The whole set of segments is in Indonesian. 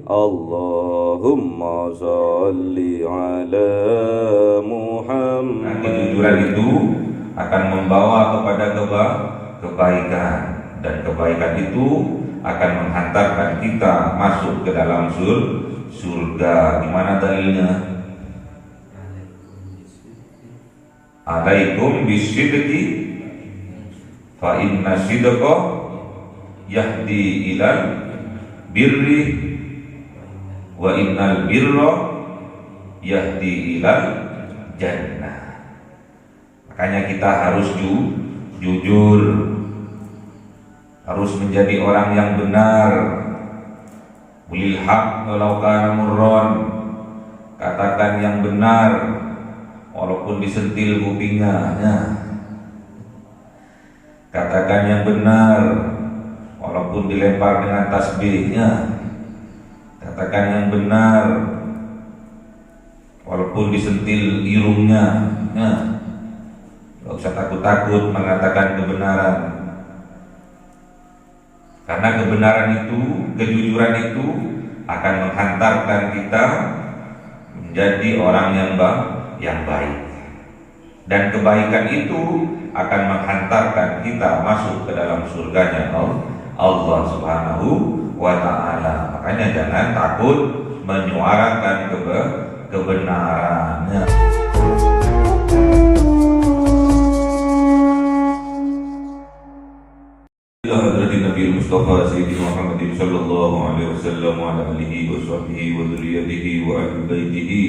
Allahumma sholli ala Muhammad. Nah, kejujuran itu akan membawa kepada kebaikan, dan kebaikan itu akan menghantarkan kita masuk ke dalam surga. Gimana dalilnya? Alaikum bisidqi fa inna sidqa yahdi ilal birri wa innal birra yahdi ilal jannah. Makanya kita harus jujur, harus menjadi orang yang benar. Ulil haq walau kana murron, katakan yang benar walaupun disentil kupingnya. Katakan yang benar walaupun dilempar dengan tasbihnya. Katakan yang benar walaupun disentil irungnya. Gak usah takut-takut mengatakan kebenaran, karena kebenaran itu, kejujuran itu akan menghantarkan kita menjadi orang yang baik, dan kebaikan itu akan menghantarkan kita masuk ke dalam surganya Allah Subhanahu wa ta'ala. Makanya jangan takut menyuarakan kebenarannya. Nabi Mustafa Sayyidina Muhammadin sallallahu alaihi wasallam wa ala alihi wa sahbihi wa dzurriyyatihi wa ahli baitihi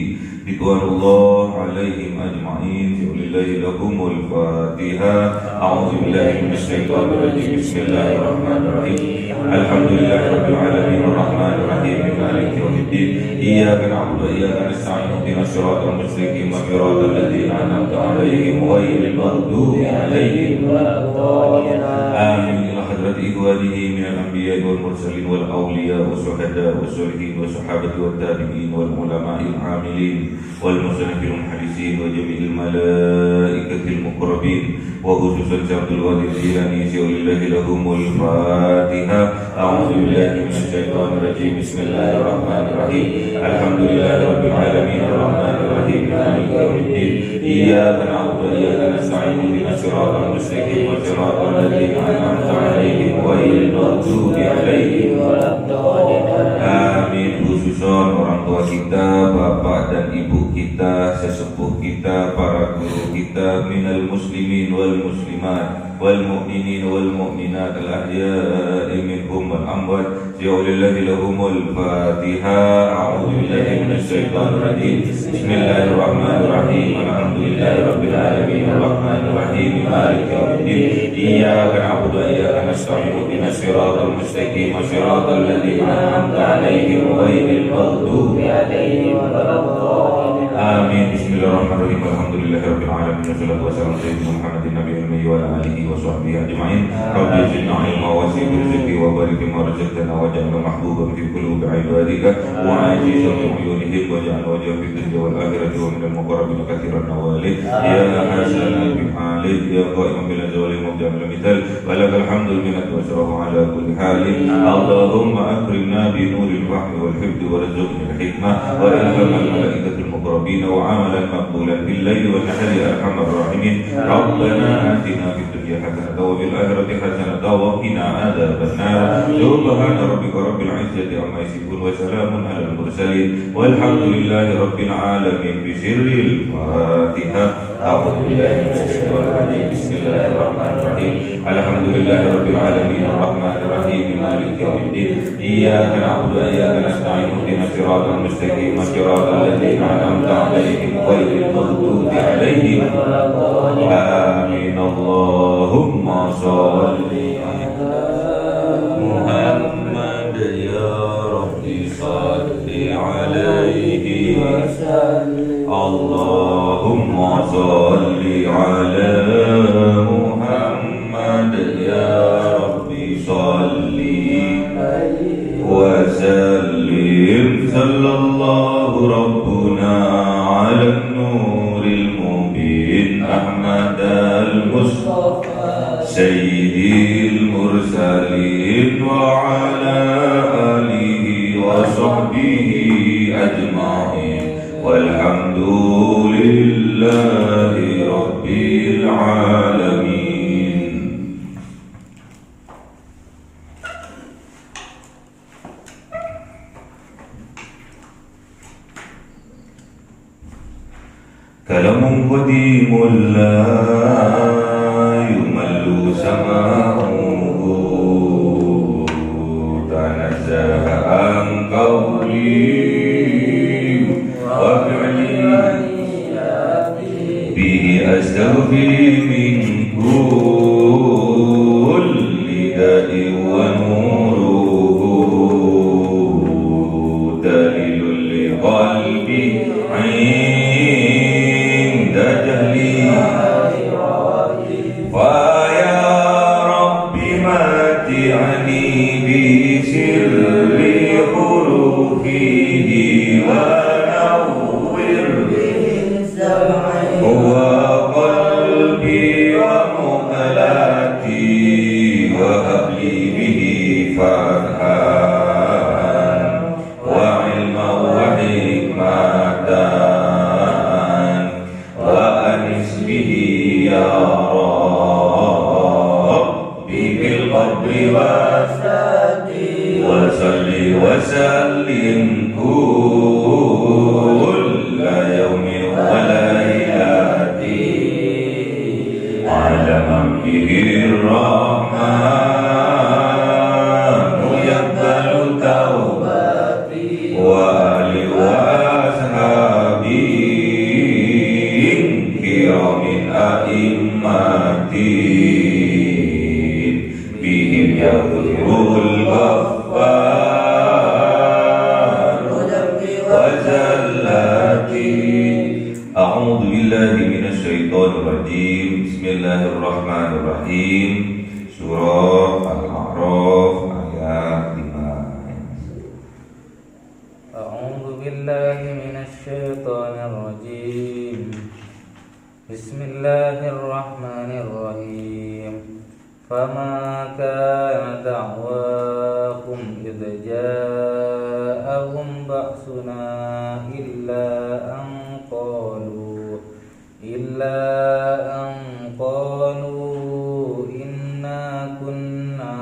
ridwanullah alaihim ajma'in. Lillahi lahumul Fatiha. A'udzu billahi minasy syaithanir rajim. Bismillahirrahmanirrahim. Alhamdulillahi rabbil alamin arrahmanir rahim maliki yaumiddin. Iyyaka na'budu wa iyyaka nasta'in ihdinas siratal mustaqim siratal ladzina an'amta 'alaihim ghairil maghdubi 'alaihim waladdallin. Amin. حضرت إخوانه من الأنبياء والمرسلين والأولياء والشهداء والصالحين والصحابة والتابعين والعلماء العاملين والمصنفين المحدثين وجميع الملائكة المقربين وخصوصا عبد القادر الجيلاني ولله لهم الفاتحة. أعوذ بالله من الشيطان الرجيم. بسم الله الرحمن الرحيم. الحمد لله رب العالمين الرحمن الرحيم مالك يوم الدين. إياك نعبد وإياك نستعين اهدنا الصراط المستقيم صراط الذين أنعمت عليهم غير المغضوب عليهم ولا الضالين. Amin. Khususon orang tua kita, bapak dan ibu kita, sesepuh kita, para guru kita, minal muslimin wal muslimat wal mu'minin wal mu'minat al ahya'i minhum wal amwat. Lillahi lahumul Fatiha. A'udzu billahi minasy syaithanir rajim. Bismillahirrahmanirrahim. Alhamdulillahi rabbil alamin arrahmanir rahim maliki yaumiddin. Iyyaka na'budu wa iyyaka nasta'in ihdinas siratal mustaqim siratal ladzina an'amta 'alaihim ghairil maghdubi 'alaihim waladdallin. Amin. Bismillahirrahmanirrahim. Alhamdulillahirabbil alamin wassalatu wassalamu ala sayyidina Muhammadin nabiyil ummi wa ala alihi wa sahbihi ajma'in. Rabbi zidna ilma wa zid rizqi wa barik lima razaqtana waj'alna mahbuban fi qulubi 'ibadika wa ajizan fi uyunihim waj'al wajha fi dunya wal akhirati wa minal muqarrabin katsiran nawali ya hasanal bihalik ya qa'iman bil zawali mubda'al mithal walakal hamdul minat wa syarafu ala kulli halin. Allahumma akrimna bi nuril wahyi wal hifdzi warzuqna al hikmah wa ilhamal malaikatil muqarrabin wa amalan maqbulan bil laili wan nahari arhamar rahimin. Rabbana atina fid dunya hasanatan wa fil akhirati hasanatan wa qina adzaban nar. Subhana rabbika rabbil izzati amma yasifun wa salamun alal mursalin walhamdulillahi rabbil alamin. Bi sirril Fatiha. A'udzu billahi minasy syaithanir rajim. Bismillahirrahmanirrahim. Alhamdulillahi rabbil alamin arrahmanir rahim maliki yaumiddin. Iyyaka na'budu wa iyyaka nasta'in ihdinas siratal mustaqim siratal ladzina an'amta 'alaihim ghairil maghdubi 'alaihim waladdallin. Amin. Allahumma sholli ala Muhammad ya Rabbi sholli alaihi wa sallim. Allahumma sholli ala Muhammad ya Rabbi sholli wa sallim. Sallallahu rabbuna ala nuril mubin Ahmad al-Mustafa sayyidil mursalin wa ala alihi wa sahbihi وصحبه أجمعين والحمد لله رب العالمين. كلام قديم لا يمل سماعه تنزه عن قولي به أستغفر من كل داء ونوره دليل لقلبي عند جهلي فيا رب متعني بسر حروفه ونور هو قلبي ومقلاتي وهب لي به فتحا وعلما وحكمة وأنس به يا ربي بالقبر وصل وسلم كل يوم وليلتي على من به الرحمن يقبل توبتي وآل وأصحابي كرام أئمتي بهم يغفر الغفار وزلاتي. أعوذ بالله من الشيطان الرجيم. بسم الله الرحمن الرحيم. Surah Al-A'raf ayat 5. أعوذ بالله من الشيطان الرجيم. بسم الله الرحمن الرحيم. فما كان دعواهم إذ جاءهم بأسنا إلا أن قالوا إنا كنا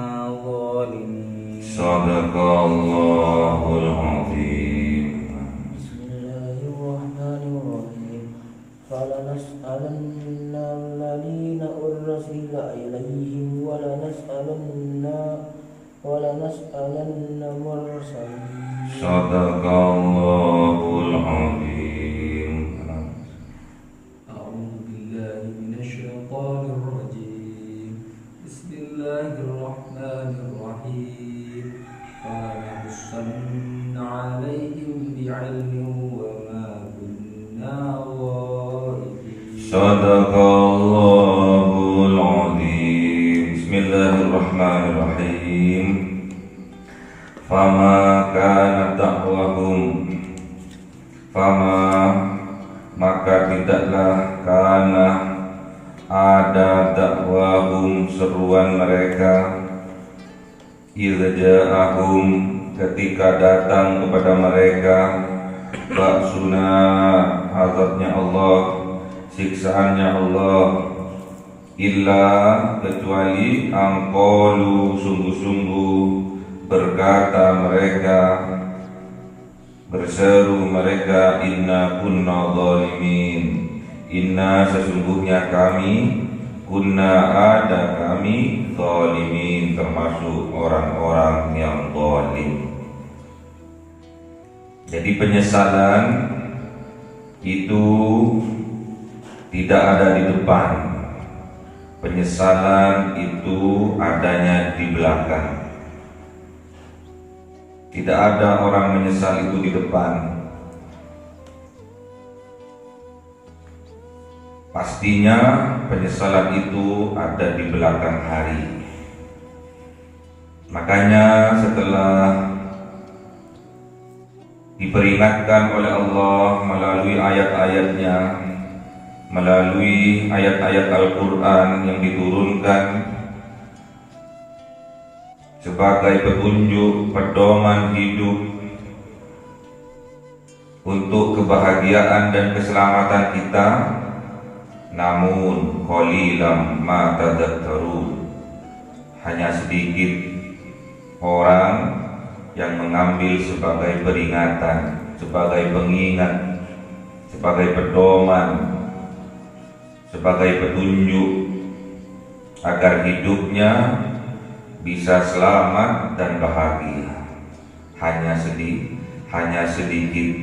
ظالمين. صدق الله العظيم. بسم الله الرحمن الرحيم. فلنسألن الذين أرسل إليهم ولنسألن المرسلين. صدق الله العظيم. أعوذ بالله من الشيطان الرجيم. بسم الله الرحمن الرحيم. فلنقصن عليهم بعلم وما كنا غائبين. صدق الله العظيم. بسم الله الرحمن الرحيم. فما كانت دعwahum maka tidaklah karena ada dakwahum seruan mereka idza ja'ahum ketika datang kepada mereka ba'suna azabnya Allah siksaannya Allah illa kecuali angqalu sungguh-sungguh berkata mereka, berseru mereka, inna kunna zalimin, inna sesungguhnya kami, kunna ada kami, zalimin termasuk orang-orang yang zalim. Jadi penyesalan itu tidak ada di depan, penyesalan itu adanya di belakang. Tidak ada orang menyesal itu di depan. Pastinya penyesalan itu ada di belakang hari. Makanya setelah diperingatkan oleh Allah melalui ayat-ayatnya, melalui ayat-ayat Al-Quran yang diturunkan sebagai petunjuk pedoman hidup untuk kebahagiaan dan keselamatan kita, namun qalilan ma tadhakkarun, hanya sedikit orang yang mengambil sebagai peringatan, sebagai pengingat, sebagai pedoman, sebagai petunjuk agar hidupnya bisa selamat dan bahagia. Hanya sedikit.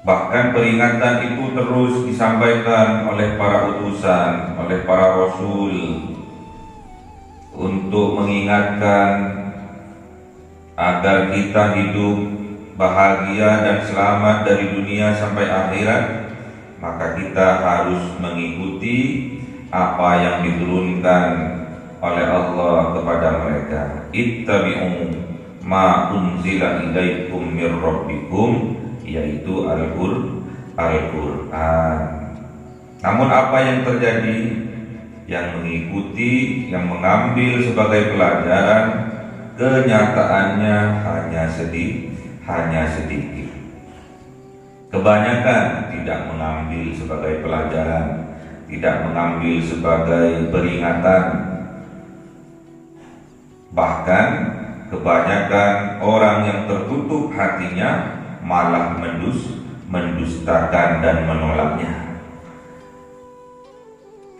Bahkan peringatan itu terus disampaikan oleh para utusan, oleh para rasul, untuk mengingatkan agar kita hidup bahagia dan selamat dari dunia sampai akhirat. Maka kita harus mengikuti apa yang diturunkan oleh Allah kepada mereka. Ittabi'u ma unzila ilaikum mir rabbikum, yaitu Al-Qur'an. Namun apa yang terjadi? Yang mengikuti, yang mengambil sebagai pelajaran, kenyataannya hanya sedikit. Kebanyakan tidak mengambil sebagai pelajaran, tidak mengambil sebagai peringatan. Bahkan kebanyakan orang yang tertutup hatinya malah mendustakan dan menolaknya.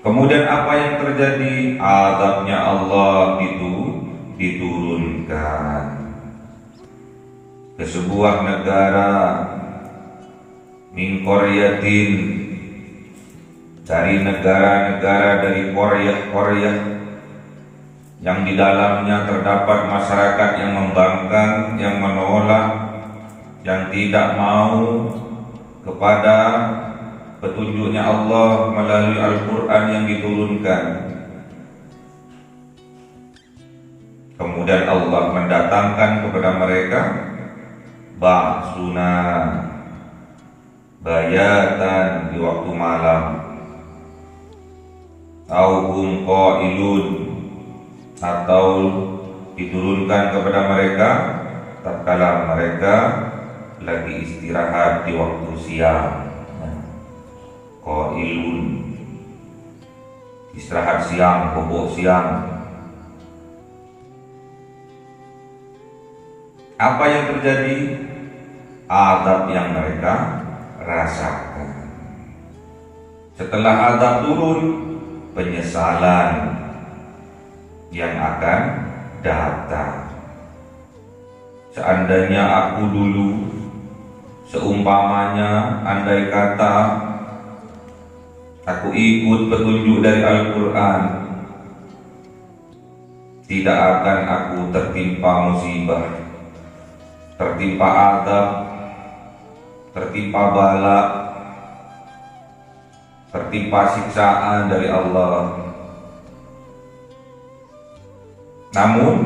Kemudian apa yang terjadi? Azabnya Allah itu diturunkan ke sebuah negara, min qaryatin, dari negara-negara dari Korea yang di dalamnya terdapat masyarakat yang membangkang, yang menolak, yang tidak mau kepada petunjuknya Allah melalui Al-Quran yang diturunkan. Kemudian Allah mendatangkan kepada mereka ba'suna, bayatan di waktu malam, auhum qailun, atau diturunkan kepada mereka tatkala mereka lagi istirahat di waktu siang. Qailun, istirahat siang, bobok siang. Apa yang terjadi? Azab yang mereka rasakan. Setelah azab turun, penyesalan yang akan datang. Seandainya aku dulu, seumpamanya, andai kata aku ikut petunjuk dari Al-Quran, tidak akan aku tertimpa musibah, tertimpa azab, tertimpa bala, tertimpa siksaan dari Allah. Namun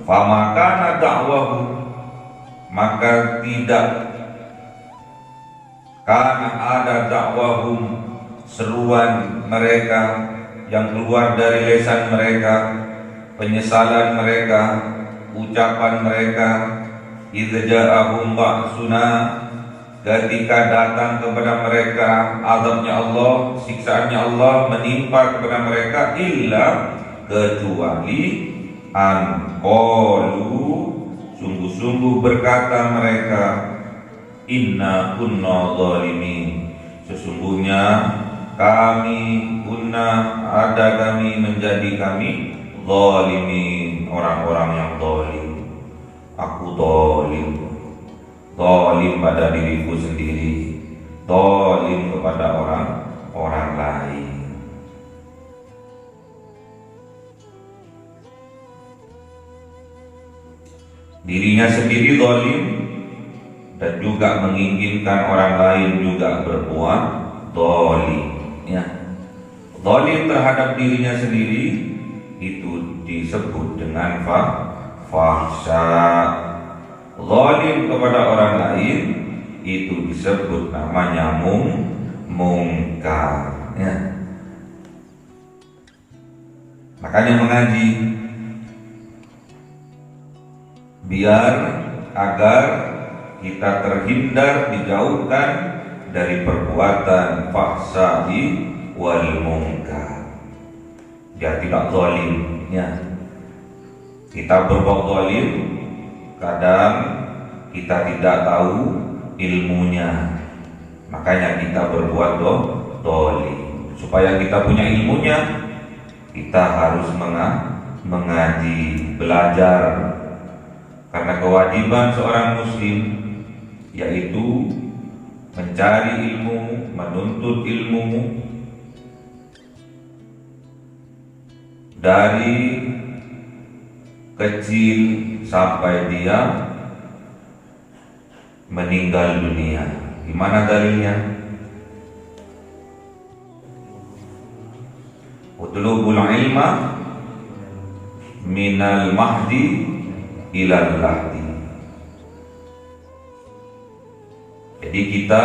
famakana da'wahu, maka tidak karena ada dakwahum, seruan mereka yang keluar dari lisan mereka, penyesalan mereka, ucapan mereka, idza ja'ahum ba'suna, ketika datang kepada mereka azabnya Allah, siksaannya Allah menimpa kepada mereka, illa, kecuali an qalu, sungguh-sungguh berkata mereka, inna kunna zalimin, sesungguhnya kami menjadi kami zalimin, orang-orang yang zalim. Aku zalim pada diriku sendiri, zalim kepada orang lain. Dirinya sendiri zalim dan juga menginginkan orang lain juga berbuat zalim. Ya, zalim terhadap dirinya sendiri itu disebut dengan fahsya. Zalim kepada orang lain itu disebut namanya mungkar. Ya. Makanya mengaji biar agar kita terhindar, dijauhkan dari perbuatan fahsya'i wal munkar. Dia tidak zalim, ya. Kita berbuat zalim, kadang kita tidak tahu ilmunya, makanya kita berbuat zalim. Supaya kita punya ilmunya, kita harus mengaji, belajar. Karena kewajiban seorang muslim yaitu mencari ilmu, menuntut ilmu dari kecil sampai dia meninggal dunia. Gimana dalilnya? Utlubul ilma minal mahdi ilal lahdi. Jadi kita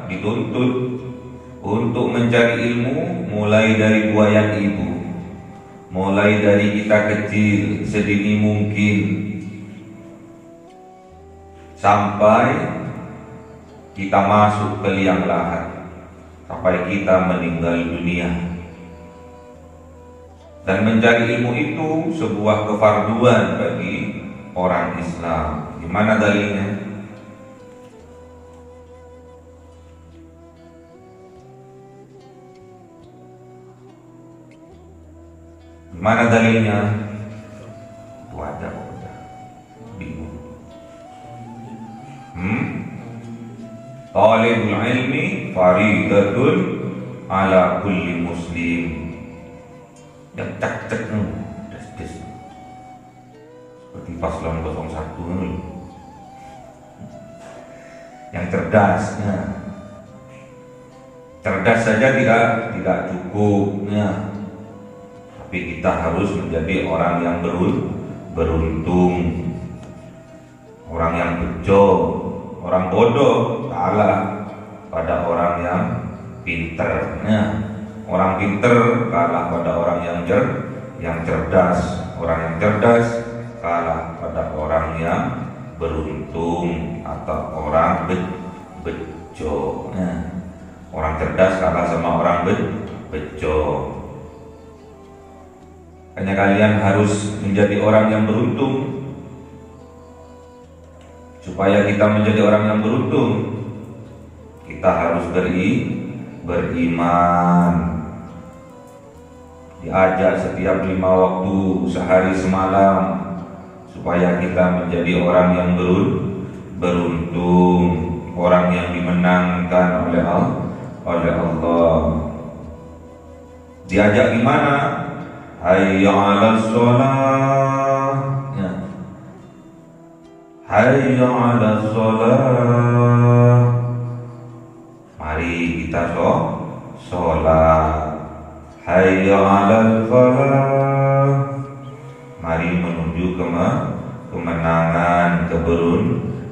dituntut untuk mencari ilmu mulai dari buayan ibu, mulai dari kita kecil sedini mungkin sampai kita masuk ke liang lahat, sampai kita meninggal dunia. Dan mencari ilmu itu sebuah kefarduan bagi orang Islam. Gimana dalilnya? Mana dalilnya? Itu ada kok, bingung. Talibul ilmi faridatun ala kulli muslim. Yang cek des. Seperti paslon 01 yang cerdasnya. Cerdas saja tidak cukupnya. Tapi kita harus menjadi orang yang beruntung, orang yang bejo. Orang bodoh kalah pada orang yang pinternya. Orang pinter kalah pada orang yang cerdas. Orang yang cerdas kalah pada orang yang beruntung atau orang bejo. Orang cerdas kalah sama orang bejo. Hanya kalian harus menjadi orang yang beruntung. Supaya kita menjadi orang yang beruntung, kita harus beriman. Diajak setiap 5 waktu, sehari semalam, supaya kita menjadi orang yang beruntung, orang yang dimenangkan oleh Allah. Diajak gimana? Hayya 'alas shalah, ya. Hayya 'alas shalah. Mari kita sholat. Hayya 'alal falah. Mari menuju kemenangan,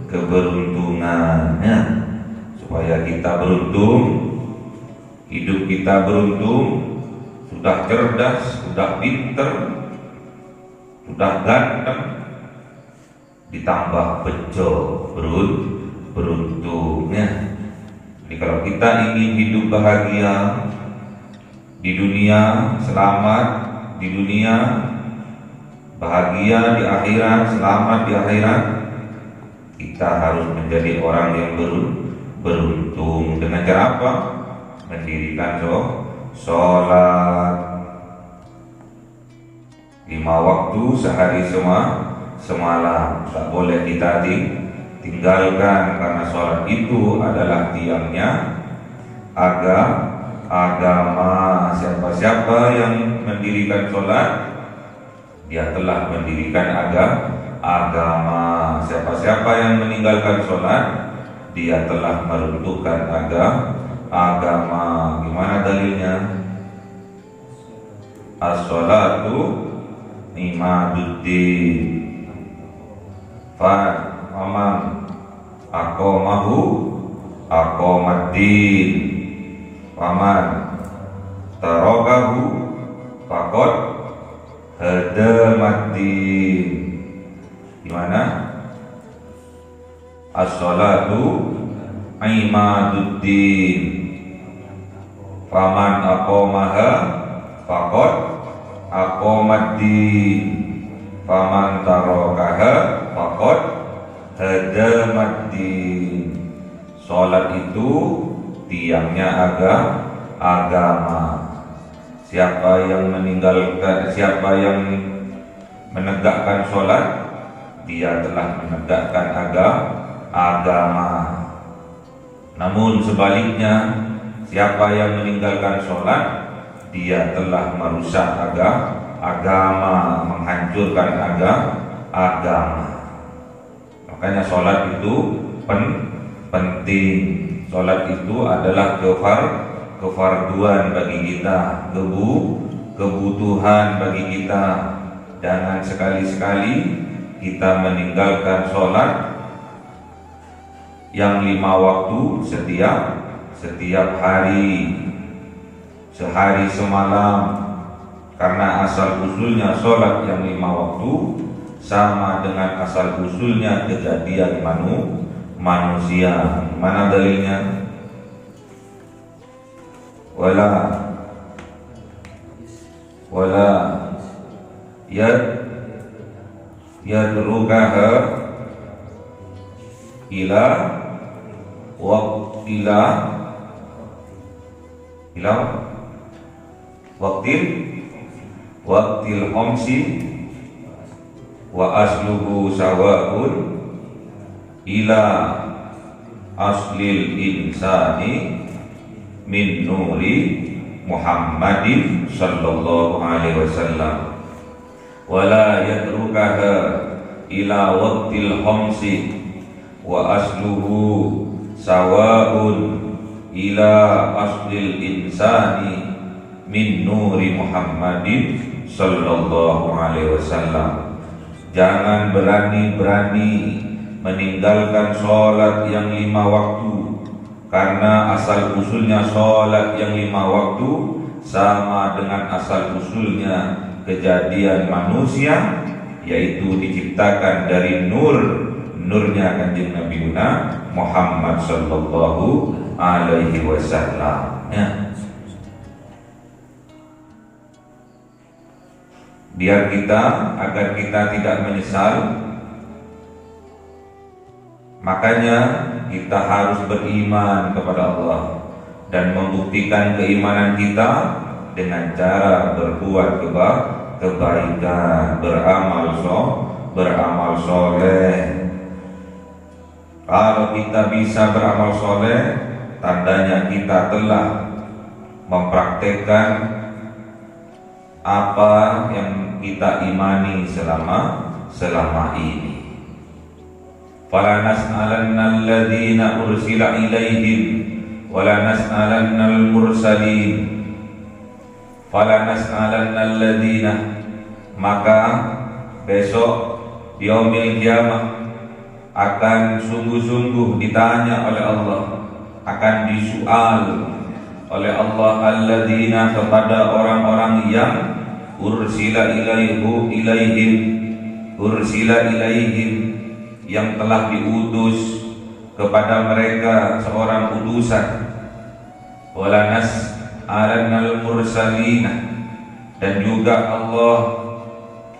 keberuntungan, ya. Supaya kita beruntung, hidup kita beruntung. Sudah cerdas, sudah pinter, sudah ganteng, ditambah bejo, beruntungnya. Jadi kalau kita ingin hidup bahagia di dunia, selamat di dunia, bahagia di akhirat, selamat di akhirat, kita harus menjadi orang yang beruntung. Dengan cara apa? Mendirikan sholat 5 waktu sehari semalam. Tak boleh kita tinggalkan, karena sholat itu adalah tiangnya agama. Siapa-siapa yang mendirikan sholat, dia telah mendirikan agama. Siapa-siapa yang meninggalkan sholat, dia telah meruntuhkan agama. Gimana dalilnya? As-sholatu imaduddin. Faman aqamahu aqamaddin. Faman tarakahu faqad hadamaddin. Gimana? As-salatu imaduddin. Faman aqamaha faqad aqamaddin. Faman tarakaha faqad hadamaddin. Salat itu tiangnya agama. Siapa yang menegakkan salat, dia telah menegakkan agama. Namun sebaliknya, siapa yang meninggalkan sholat, dia telah merusak agama, menghancurkan agama. Makanya sholat itu penting. Sholat itu adalah kefarduan bagi kita, kebutuhan bagi kita. Jangan sekali-sekali kita meninggalkan sholat yang 5 waktu setiap hari, sehari semalam, karena asal usulnya sholat yang 5 waktu sama dengan asal usulnya kejadian manusia. Mana dalilnya? Wala yadrukaha ila waqtil khamsi wa asluhu sawa'un ila aslil insani min nuri Muhammadin sallallahu alaihi wasallam. Wala yadrukaha ila waqtil khamsi wa asluhu sawa'un ila aslil insani min nuri Muhammadin sallallahu alaihi wasallam. Jangan berani-berani meninggalkan sholat yang 5 waktu, karena asal usulnya sholat yang 5 waktu sama dengan asal usulnya kejadian manusia, yaitu diciptakan dari nurnya Kanjeng Nabi Muhammad sallallahu alaihi wasallam. Ya. Agar kita tidak menyesal, makanya kita harus beriman kepada Allah dan membuktikan keimanan kita dengan cara berbuat kebaikan, beramal soleh. Kalau kita bisa beramal soleh, tandanya kita telah mempraktekkan apa yang kita imani selama ini. Fala nas'alanna alladhina ursila ilaihim wala nas'alanna al-mursalin. Fala nas'alanna alladhina, maka besok yaumil qiyamah akan sungguh-sungguh ditanya oleh Allah, akan disual oleh Allah alladzina, kepada orang-orang yang ursila ilaihim, yang telah diutus kepada mereka seorang utusan. Wala nas'alannal mursalina, dan juga Allah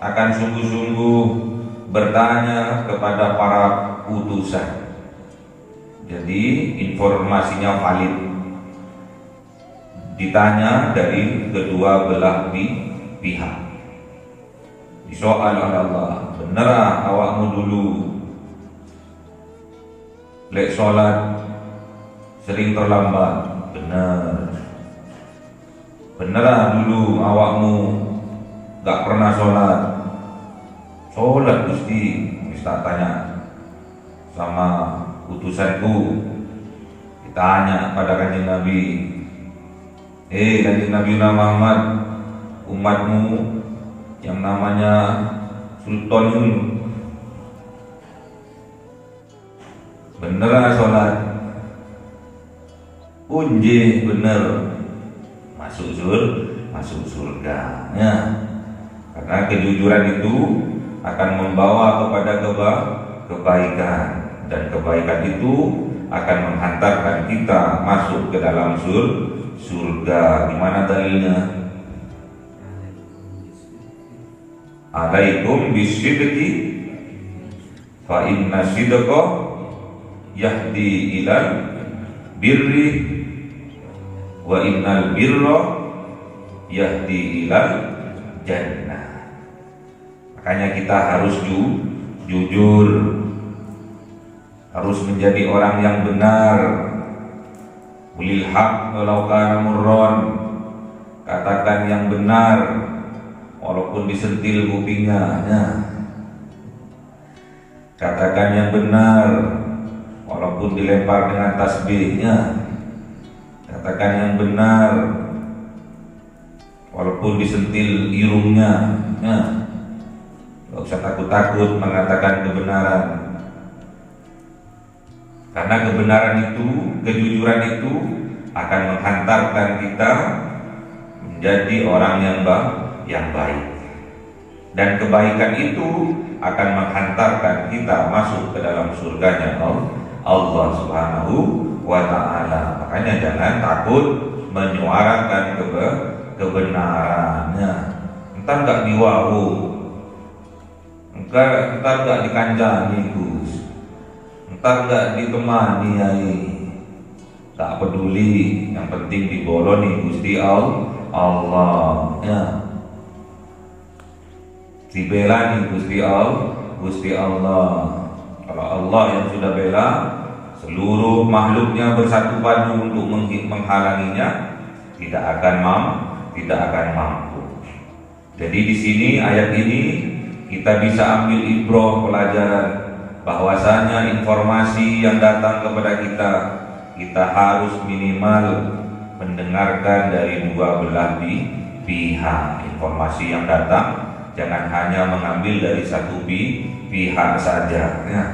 akan sungguh-sungguh bertanya kepada para utusan. Jadi informasinya valid, ditanya dari kedua belah pihak. Disoal oleh Allah, benerah awakmu dulu lek sholat sering terlambat? Benerah dulu awakmu gak pernah sholat Gusti, bisa tanya sama utusanku. Ditanya pada Kanjeng Nabi, Kanjeng Nabi Muhammad, umatmu yang namanya Sultan itu bener sholat? Unji bener, masuk surga ya. Karena kejujuran itu akan membawa kepada kebaikan dan kebaikan itu akan menghantarkan kita masuk ke dalam surga. Gimana dalilnya? Alaikum bisidqi fa inna sidqa yahdi ilal birri wa innal birra yahdi ilal jannah. Makanya kita harus jujur, harus menjadi orang yang benar. Ulil haq walau kana murran, katakan yang benar walaupun disentil kupingnya. Katakan yang benar walaupun dilempar dengan tasbihnya. Katakan yang benar walaupun disentil irungnya. Gak usah takut-takut mengatakan kebenaran, karena kebenaran itu, kejujuran itu akan menghantarkan kita menjadi orang yang baik, dan kebaikan itu akan menghantarkan kita masuk ke dalam surganya Allah Subhanahu wa ta'ala. Makanya jangan takut menyuarakan kebenarannya. Entar gak diwawu, entar gak dikanjani Gus, entar gak ditemani Yai, tak peduli, yang penting diboloni Gusti Allah ya. Dibelani Gusti Allah. Kalau Allah yang sudah bela, seluruh makhluknya bersatu padu untuk menghalanginya, tidak akan mampu. Jadi di sini ayat ini kita bisa ambil ibrah, pelajaran bahwasanya informasi yang datang kepada kita harus minimal mendengarkan dari dua belah pihak. Informasi yang datang jangan hanya mengambil dari satu pihak saja ya.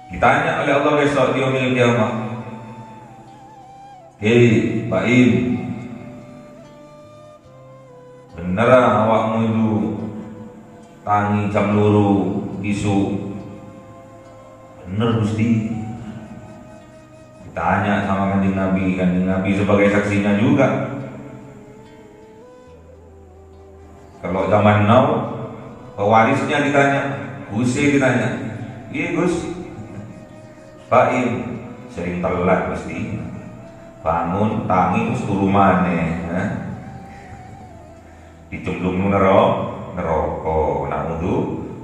Ditanya oleh Allah besok di yaumil qiyamah, hei Pak Im, bener awakmu itu tangi jam loro isu? Bener Gusti. Ditanya sama Kanjeng Nabi sebagai saksinya juga. Kalau zaman now, pewarisnya ditanya, Gusi ditanya, iya Gus, Pak Im sering telat Gusti, bangun tangi turu maneh ya. Dicemplung neraka,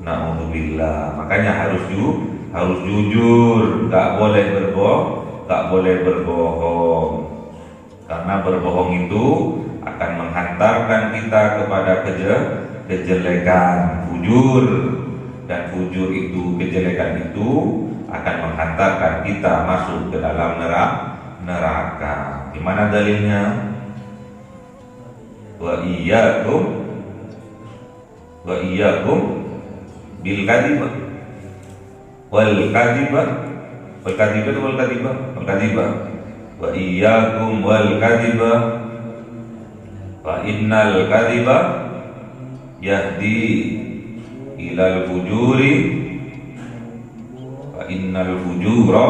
naudzubillah. Makanya harus jujur, gak boleh berbohong, karena berbohong itu akan menghantarkan kita kepada kejelekan. Fujur, dan fujur itu, kejelekan itu akan menghantarkan kita masuk ke dalam neraka. Gimana dalilnya? Wa iyyakum bil kadhiba wal kadhiba wa iyyakum wal kadhiba fa innal kadhiba yahdi ilal fujuri fa innal fujura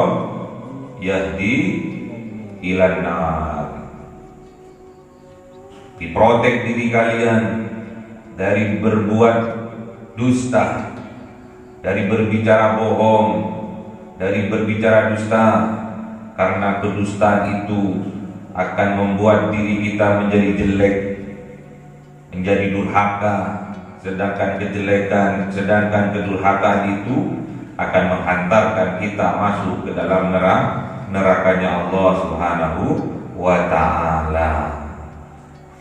yahdi ilan nar. Diprotek diri kalian dari berbuat dusta, dari berbicara bohong, dari berbicara dusta, karena kedustaan itu akan membuat diri kita menjadi jelek, menjadi durhaka, sedangkan kedurhakaan itu akan menghantarkan kita masuk ke dalam nerakanya Allah Subhanahu wa ta'ala.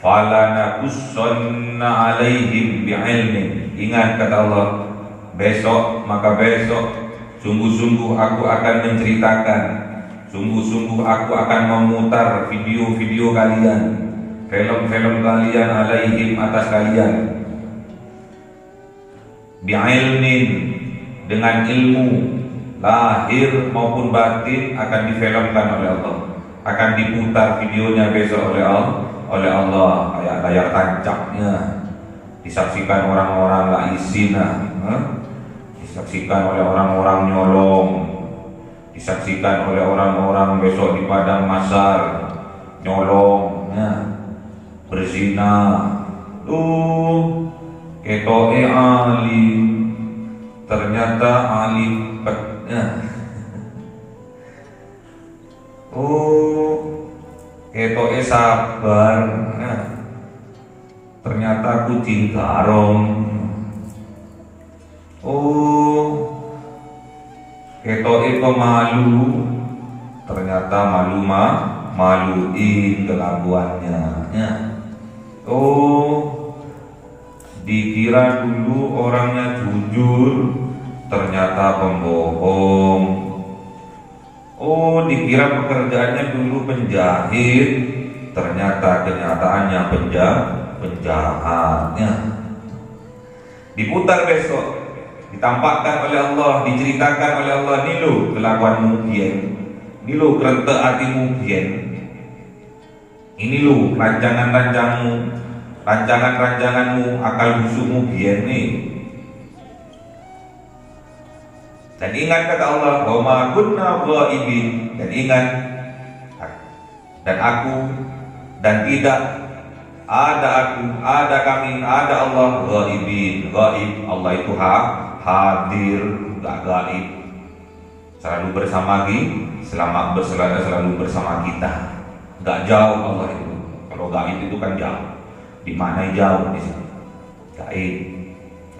Falanakussanna alaihim bi'ilmin. Ingat kata Allah, besok sungguh-sungguh aku akan menceritakan, sungguh-sungguh aku akan memutar video-video kalian, film-film kalian, alaihim atas kalian, bi'ilmin dengan ilmu lahir maupun batin akan difilmkan oleh Allah, akan diputar videonya besok oleh Allah, layar tancapnya disaksikan orang-orang laisina, disaksikan oleh orang-orang nyolong, disaksikan oleh orang-orang besok di padang mahsyar nyolong, berzina. Ketoke alim, ternyata alim ketoke sabar, ternyata kucing garong. Ketoke pemalu, ternyata maluin kelakuannya. Dikira dulu orangnya jujur, ternyata pembohong. Dikira pekerjaannya dulu penjahit, ternyata kenyataannya penjahatnya. Diputar besok, ditampakkan oleh Allah, diceritakan oleh Allah, ini lo kelakuanmu biyen, ini lo kerentek hatimu biyen, ini lo rancanganmu, akal busukmu biyen nih. Dan ingat kata Allah, wa ma kunna ghaibin, dan ingat, dan aku, dan tidak ada aku, ada kami, ada Allah, ghaibin. Ghaib, Allah itu hadir, gak gaib, selalu bersama selalu bersama kita, gak jauh Allah itu. Kalau gaib itu kan jauh, di mana jauh di sini, gaib.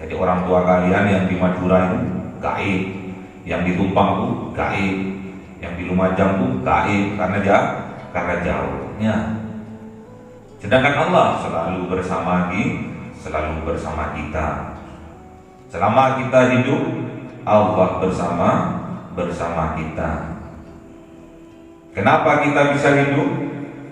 Jadi orang tua kalian yang di Madura itu gaib, yang di Tumpang itu gaib, yang di Lumajang itu gaib, karena jauhnya. Sedangkan Allah selalu bersama kita. Selama kita hidup, Allah bersama kita. Kenapa kita bisa hidup?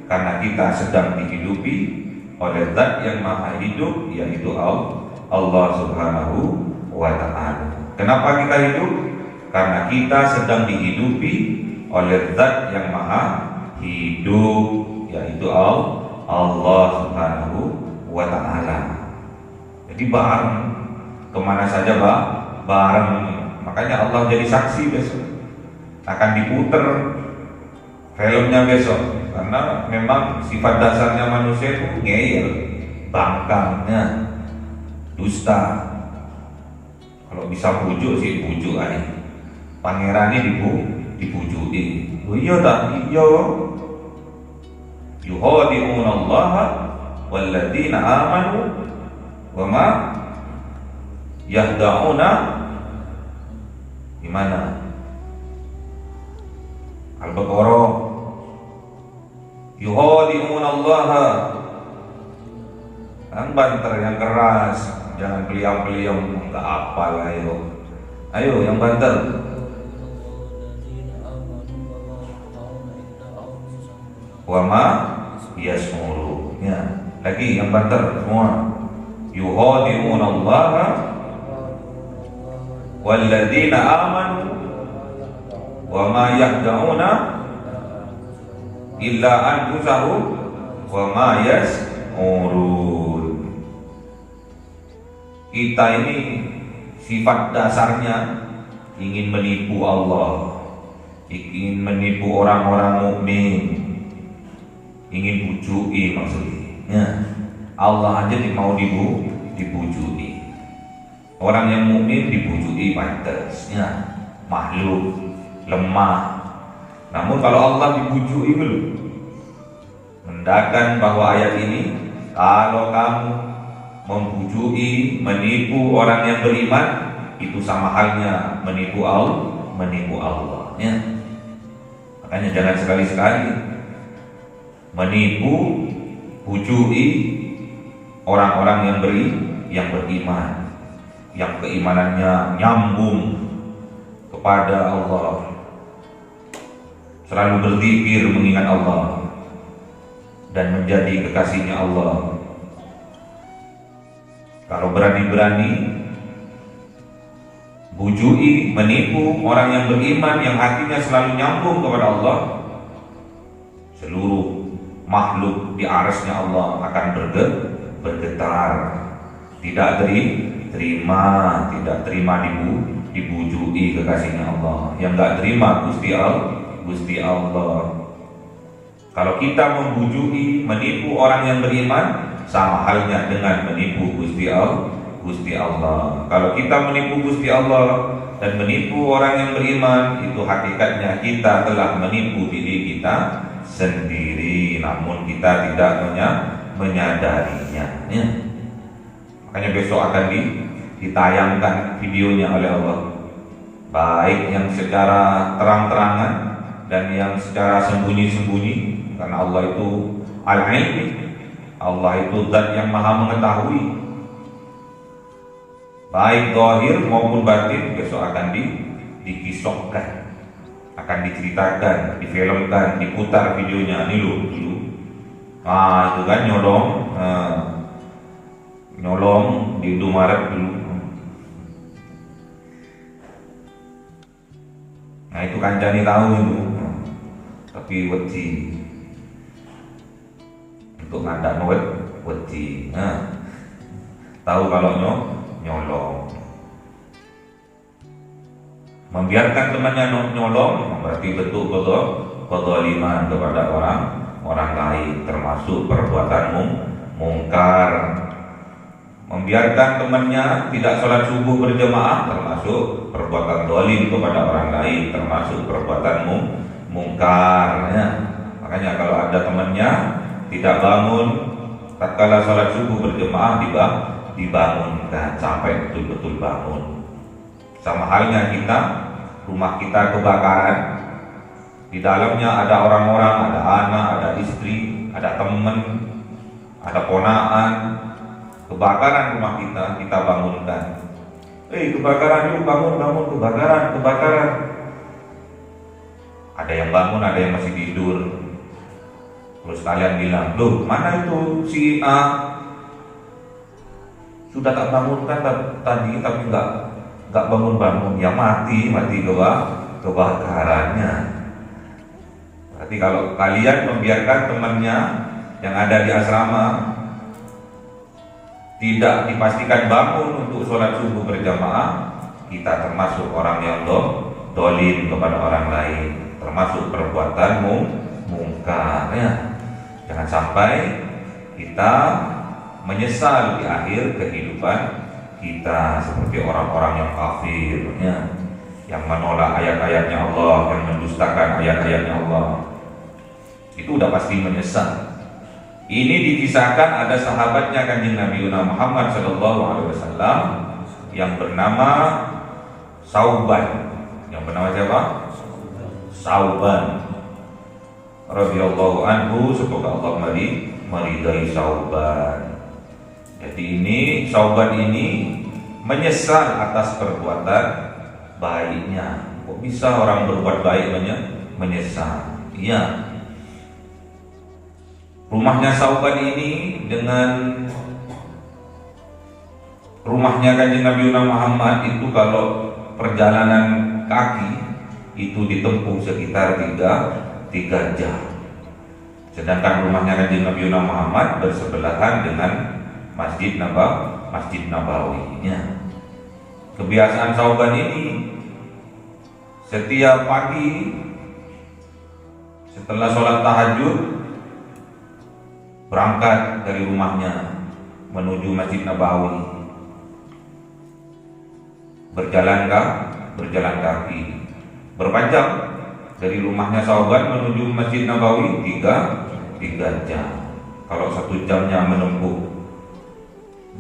Karena kita sedang dihidupi oleh Zat yang Maha Hidup, yaitu Allah Subhanahu wa Ta'ala. Kenapa kita hidup? Karena kita sedang dihidupi oleh Zat yang Maha Hidup, yaitu Allah Subhanahu wa Ta'ala. Jadi bareng, kemana saja bareng. Makanya Allah jadi saksi besok, akan diputer filmnya besok. Karena memang sifat dasarnya manusia itu ngeyel, bangkangnya, dusta. Kalau bisa pujuk sih pujuk aja. Pangeran ini dipujuki. Iya tak? Iya. Yuhadi'un Allah walladzina amanu wa ma yahda'una gimana? Al-Baqarah. Yuhadi'un Allah. Kan banter yang keras, jangan peliam-peliam, enggak apa lah ayo yang banter. Wama yasmuru, ya. Lagi yang banter semua. Yuhadi'un Allah walladzina amanu wama yahda'una illa anfusahum wama yasmurun. Kita ini sifat dasarnya ingin menipu Allah, ingin menipu orang-orang mukmin, ingin bujuki maksudnya. Allah aja mau dibujuki. Orang yang mukmin dibujuki pantasnya, makhluk lemah. Namun kalau Allah dibujuki belum. Mendakan bahwa ayat ini, kalau kamu membujuki, menipu orang yang beriman, itu sama halnya menipu Allah. Ya. Makanya jangan sekali-sekali menipu, bujuki orang-orang yang beriman, yang keimanannya nyambung kepada Allah, selalu berzikir mengingat Allah dan menjadi kekasihnya Allah. Kalau berani-berani bujuki, menipu orang yang beriman, yang hatinya selalu nyambung kepada Allah, seluruh makhluk di arsy-Nya Allah akan bergetar, tidak terima, tidak terima dibujui kekasihnya Allah. Yang nggak terima Gusti Allah. Kalau kita membujui, menipu orang yang beriman, sama halnya dengan menipu Gusti Allah. Kalau kita menipu Gusti Allah dan menipu orang yang beriman, itu hakikatnya kita telah menipu diri kita sendiri, namun kita tidak menyadarinya. Ya. Makanya besok akan ditayangkan videonya oleh Allah, baik yang secara terang-terangan dan yang secara sembunyi-sembunyi, karena Allah itu al-ilmi, Allah itu zat yang maha mengetahui, baik zahir maupun batin. Besok akan dikisahkan, akan diceritakan, difilmkan, diputar videonya. Ini dulu. Nah, itu kan nyolong di Indomaret dulu. Nah, itu kancani tahu itu, tapi wedi untuk ngandak wedi. Nah, tahu kalau nyolong. Membiarkan temannya nyolong berarti betul-betul kezaliman kepada orang lain, termasuk perbuatan mungkar. Membiarkan temannya tidak sholat subuh berjamaah termasuk perbuatan zalim kepada orang lain, termasuk perbuatan mungkar. Ya. Makanya kalau ada temannya tidak bangun tatkala sholat subuh berjamaah, dibangunkan sampai betul-betul bangun. Sama halnya kita, rumah kita kebakaran, di dalamnya ada orang-orang, ada anak, ada istri, ada teman, ada ponaan. Kebakaran rumah kita bangunkan. Kebakaran yuk, bangun, kebakaran. Ada yang bangun, ada yang masih tidur. Terus kalian bilang, loh mana itu si A? Sudah tak bangunkan tadi, tapi nggak bangun. Ya mati kebakarannya. Berarti kalau kalian membiarkan temannya yang ada di asrama tidak dipastikan bangun untuk sholat subuh berjamaah, kita termasuk orang yang dolim kepada orang lain, termasuk perbuatan mungkar. Ya. Jangan sampai kita menyesal di akhir kehidupan kita seperti orang-orang yang kafir, ya, yang menolak ayat-ayatnya Allah, yang mendustakan ayat-ayatnya Allah. Itu udah pasti menyesal. Ini dikisahkan ada sahabatnya Kanjeng Nabi Muhammad SAW yang bernama Sauban. Yang bernama siapa? Sauban radhiyallahu anhu, semoga Allah meridai Sauban. Jadi ini Sauban ini menyesal atas perbuatan baiknya. Kok bisa orang berbuat baik menyesal? Iya. Rumahnya Sauban ini dengan rumahnya Kanjeng Nabi Muhammad itu kalau perjalanan kaki itu ditempuh sekitar 3 jam. Sedangkan rumahnya Kanjeng Nabi Muhammad bersebelahan dengan Masjid Nabawi. Ya. Kebiasaan Sauban ini setiap pagi setelah sholat tahajud berangkat dari rumahnya menuju Masjid Nabawi, berjalan kaki berapa jam dari rumahnya Sauban menuju Masjid Nabawi? 3 jam. Kalau 1 jamnya menempuh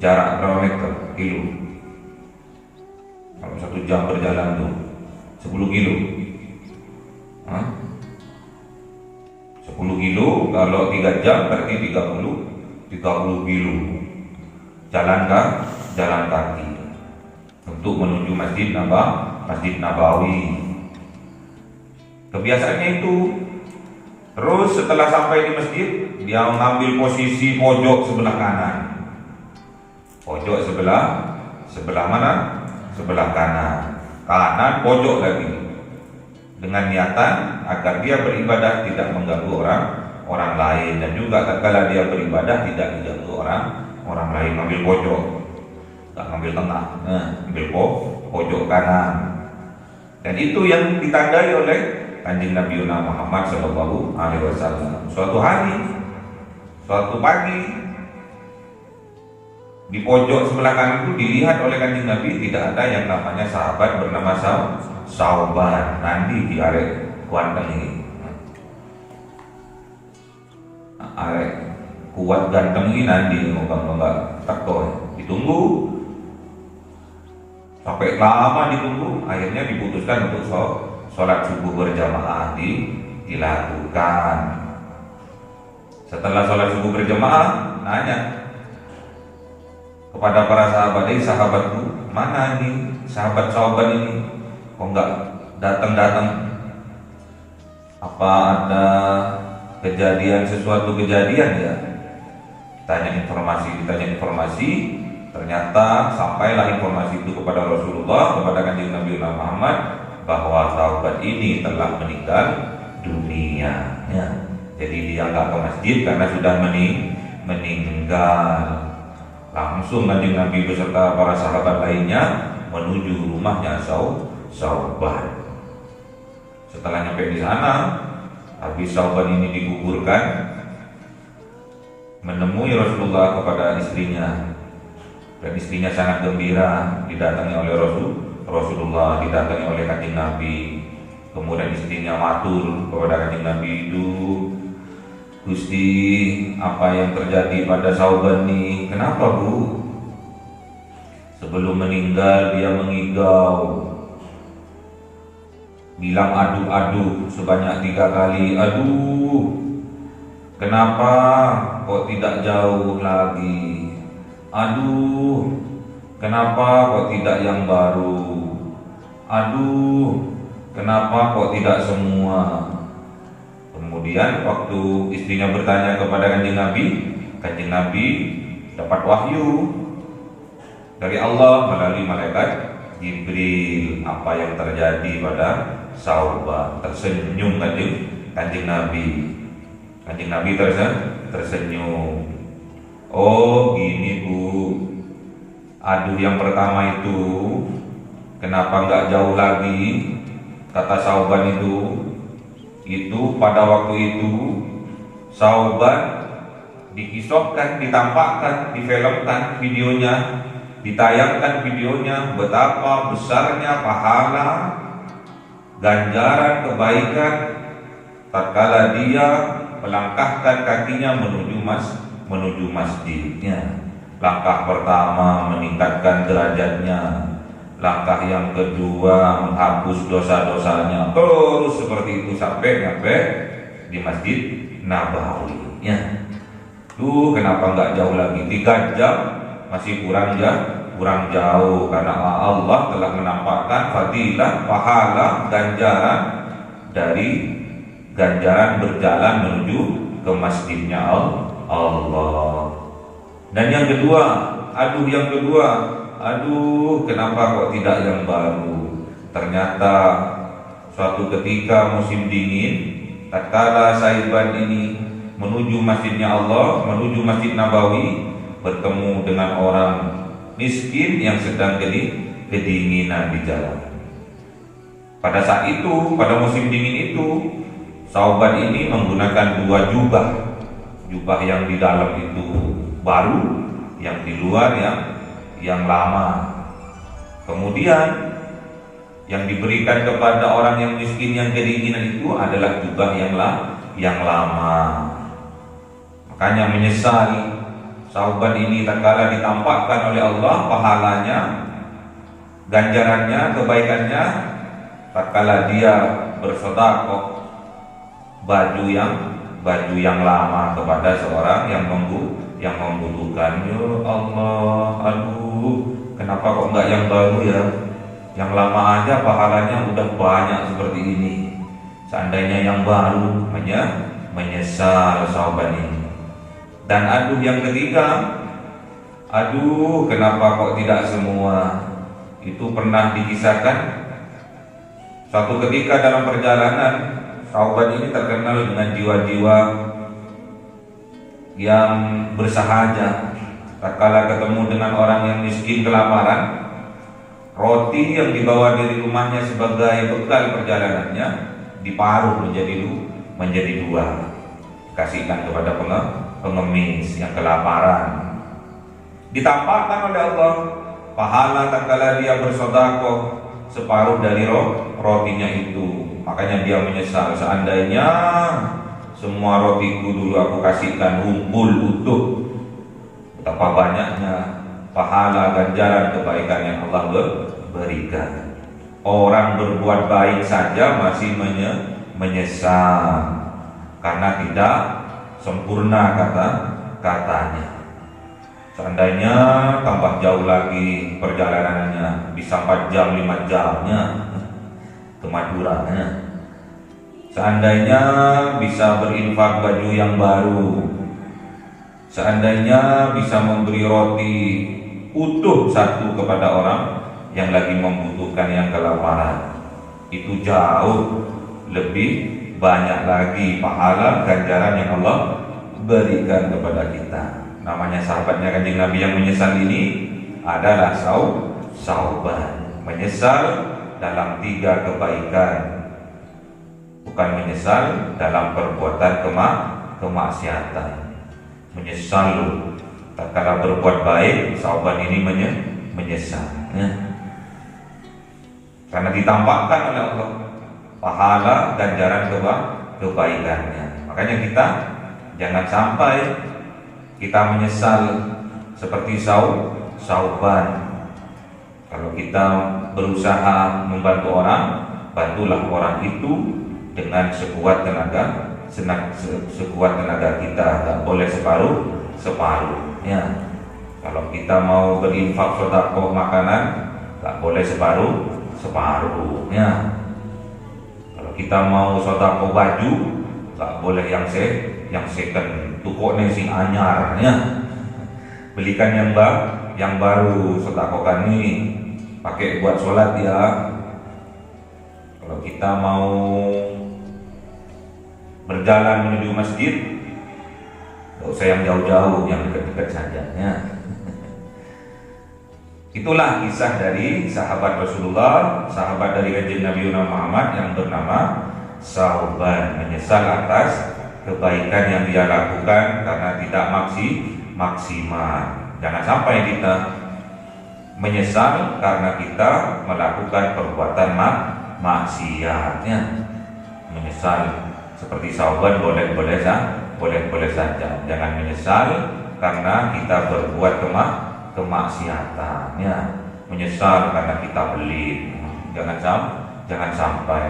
jarak berapa meter? Kilo. Kalau 1 jam berjalan tuh 10 kilo. 10 kilo, kalau 3 jam berarti 30 kilo jalan kaki untuk menuju Masjid Nabawi. Kebiasaannya itu. Terus setelah sampai di masjid, dia mengambil posisi pojok sebelah kanan. Pojok sebelah mana? Sebelah kanan. Kanan pojok lagi. Dengan niatan agar dia beribadah tidak mengganggu orang lain, dan juga tatkala dia beribadah tidak diganggu orang lain. Ambil pojok. nggak ngambil tengah, ambil pojok kanan. Dan itu yang ditandai oleh Kanjeng Nabi Muhammad Shallallahu Alaihi Wasallam. Suatu hari, suatu pagi, di pojok sebelah kanan itu dilihat oleh Kanjeng Nabi tidak ada yang namanya sahabat bernama Sauban. Nanti di arek kuanteng ini, arek kuat ganteng ini nanti nggak teko. Ditunggu sampai lama ditunggu, akhirnya diputuskan untuk sholat subuh berjamaah dilakukan. Setelah sholat subuh berjamaah, nanya kepada para sahabat, sahabatku, mana ini sahabat Sauban ini, kok nggak datang-datang? Apa ada sesuatu kejadian ya? Ditanya informasi, ternyata sampailah informasi itu kepada Rasulullah, kepada Kanjeng Nabi Muhammad, bahwa Sauban ini telah meninggal dunia. Ya. Jadi dia nggak ke masjid karena sudah meninggal. Langsung Kanjeng Nabi beserta para sahabat lainnya menuju rumahnya Sauban. Setelah nyampe di sana, habis Sauban ini dikuburkan, menemui Rasulullah kepada istrinya. Dan istrinya sangat gembira didatangi oleh Rasulullah, didatangi oleh Kanjeng Nabi. Kemudian istrinya matur kepada Kanjeng Nabi itu, Gusti, apa yang terjadi pada Sauban ini? Kenapa Bu? Sebelum meninggal dia mengigau, bilang aduh sebanyak 3 kali. Aduh, kenapa kok tidak jauh lagi? Aduh, kenapa kok tidak yang baru? Aduh, kenapa kok tidak semua? Kemudian waktu istrinya bertanya kepada Kanjeng Nabi dapat wahyu dari Allah melalui malaikat Jibril apa yang terjadi pada Sauban. Tersenyum Kanjeng Nabi. Kanjeng Nabi tersenyum. Oh gini Bu, aduh yang pertama itu kenapa nggak jauh lagi? Kata Sauban itu pada waktu itu Sauban dikisahkan, ditampakkan, difilmkan videonya, ditayangkan videonya, betapa besarnya pahala, ganjaran kebaikan tatkala dia melangkahkan kakinya menuju masjidnya. Langkah pertama meningkatkan derajatnya, langkah yang kedua menghapus dosa-dosanya, terus seperti itu sampai nyampe di Masjid Nabawi. Ya, tuh kenapa nggak jauh lagi? 3 jam masih kurang jauh karena Allah telah menampakkan fadilah, pahala, ganjaran dari ganjaran berjalan menuju ke masjidnya Allah. Dan yang kedua, aduh kenapa kok tidak yang baru? Ternyata suatu ketika musim dingin, tatkala Sauban ini menuju masjidnya Allah, menuju Masjid Nabawi, bertemu dengan orang miskin yang sedang kedinginan di jalan. Pada saat itu, pada musim dingin itu, Sauban ini menggunakan 2 jubah yang di dalam itu baru, yang di luar yang lama. Kemudian yang diberikan kepada orang yang miskin yang kedinginan itu adalah jubah yang lama. Makanya menyesal Sauban ini tatkala ditampakkan oleh Allah pahalanya, ganjarannya, kebaikannya, tatkala dia bersedekah baju yang lama kepada seorang yang membutuhkan. Ya Allah, aduh, kenapa kok enggak yang baru ya? Yang lama aja pahalanya udah banyak seperti ini. Seandainya yang baru, menyesal Sauban ini. Dan aduh yang ketiga, aduh kenapa kok tidak semua? Itu pernah dikisahkan suatu ketika dalam perjalanan, Sauban ini terkenal dengan jiwa-jiwa yang bersahaja, tatkala ketemu dengan orang yang miskin kelaparan, roti yang dibawa dari rumahnya sebagai bekal perjalanannya diparuh menjadi dua, kasihkan kepada pengemis yang kelaparan. Ditampakkan oleh Allah pahala tatkala dia bersedekah separuh dari rotinya itu. Makanya dia menyesal, seandainya semua rotiku dulu aku kasihkan humpul utuh, betapa banyaknya pahala ganjaran kebaikan yang Allah berikan. Orang berbuat baik saja masih menyesal karena tidak sempurna katanya. Seandainya tambah jauh lagi perjalanannya, bisa 4 jam 5 jamnya ke Maduranya. Seandainya bisa berinfak baju yang baru, seandainya bisa memberi roti utuh satu kepada orang yang lagi membutuhkan, yang kelaparan, itu jauh lebih banyak lagi pahala ganjaran yang Allah berikan kepada kita. Namanya sahabatnya Kanjeng Nabi yang menyesal ini adalah sauban, menyesal dalam 3 kebaikan, bukan menyesal dalam perbuatan kemaksiatan. Menyesal tatkala berbuat baik, sauban ini menyesal karena ditampakkan oleh Allah pahala ganjaran kebaikannya. Makanya kita jangan sampai kita menyesal seperti sauban. Kalau kita berusaha membantu orang, bantulah orang itu dengan sekuat tenaga kita, tak boleh separuh ya. Kalau kita mau berinfak sedekah makanan, tak boleh separuh ya. Kalau kita mau sedekah baju, tak boleh yang second, tukoknya sing anyar ya. Belikan yang baru, sedekahkan ini pakai buat sholat ya. Kalau kita mau berjalan menuju masjid, tidak usah yang jauh-jauh, yang dekat-dekat saja ya. Itulah kisah dari sahabat Rasulullah, sahabat dari Kanjeng Nabi Muhammad yang bernama Sauban, menyesal atas kebaikan yang dia lakukan karena tidak maksimal. Jangan sampai kita menyesal karena kita melakukan perbuatan maksiatnya. Menyesal seperti Sauban boleh-boleh saja. Jangan menyesal karena kita berbuat kemaksiatannya. Menyesal karena kita pelit. Jangan sampai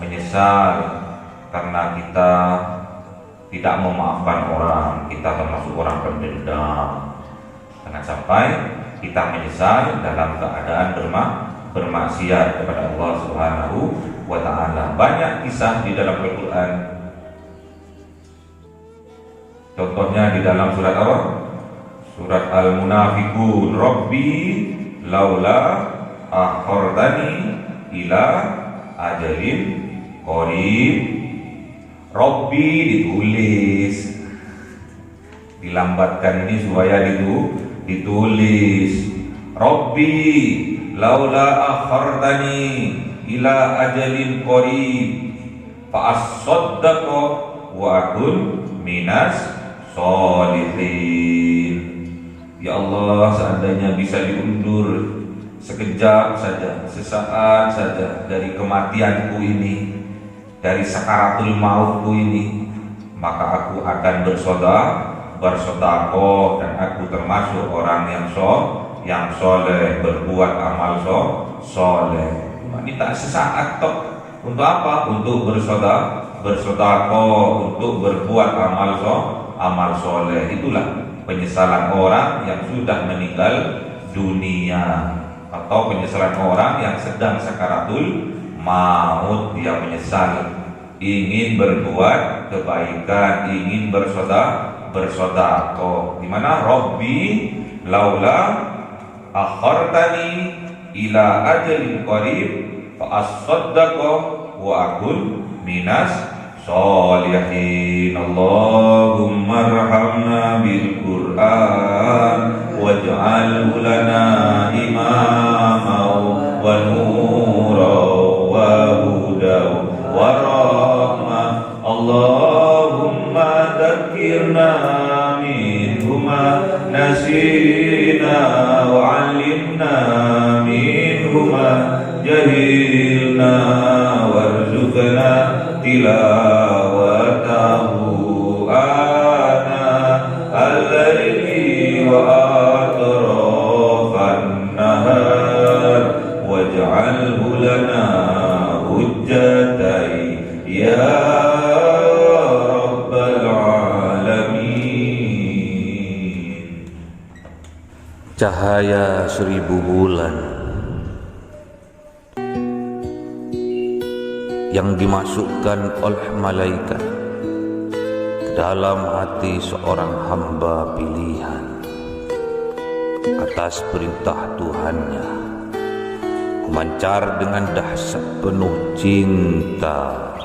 menyesal karena kita tidak memaafkan orang, kita termasuk orang pendendam. Jangan sampai kita menyesal dalam keadaan bermaksiat kepada Allah Subhanahu wa ta'ala. Banyak kisah di dalam Al-Quran. Contohnya di dalam surat apa? Surat Al-Munafiqun. Rabbi laula akhartani ila ajalin qarib. Rabbi ditulis, dilambatkan ini supaya ditulis. Rabbi laula akhartani ila ajalin qarib fa as-saddaqa wa akun minas sholihin. Ya Allah, seandainya bisa diundur sekejap saja, sesaat saja dari kematianku ini, dari sakaratul mautku ini, maka aku akan bersedekah dan aku termasuk orang yang soleh, berbuat amal soleh. Ini tak sesaat toh. Untuk apa? Untuk bersedekah, untuk berbuat amal soleh. Itulah penyesalan orang yang sudah meninggal dunia, atau penyesalan orang yang sedang sakaratul maut. Dia menyesal, ingin berbuat kebaikan, ingin bersedekah. Di mana Rabbi laula akhartani ila ajalin qarib fa as-saddaqa wa akun minas الصالحين اللهم ارحمنا بالقرآن واجعله لنا إماما ونورا وهدى ورحمة اللهم ذكرنا منه ما نسينا وعلمنا منه ما جهلنا وارزقنا تلاوته آناء الليل وأطراف النهار واجعله لنا حجتين يا رب العالمين. Cahaya 1000 bulan yang dimasukkan oleh malaikat ke dalam hati seorang hamba pilihan atas perintah Tuhannya, memancar dengan dahsyat penuh cinta,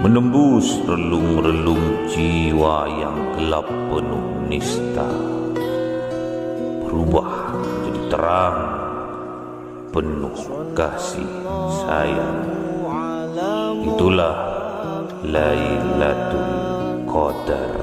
menembus relung-relung jiwa yang gelap penuh nista, berubah menjadi terang penuh kasih sayang. Itulah Lailatul Qadar.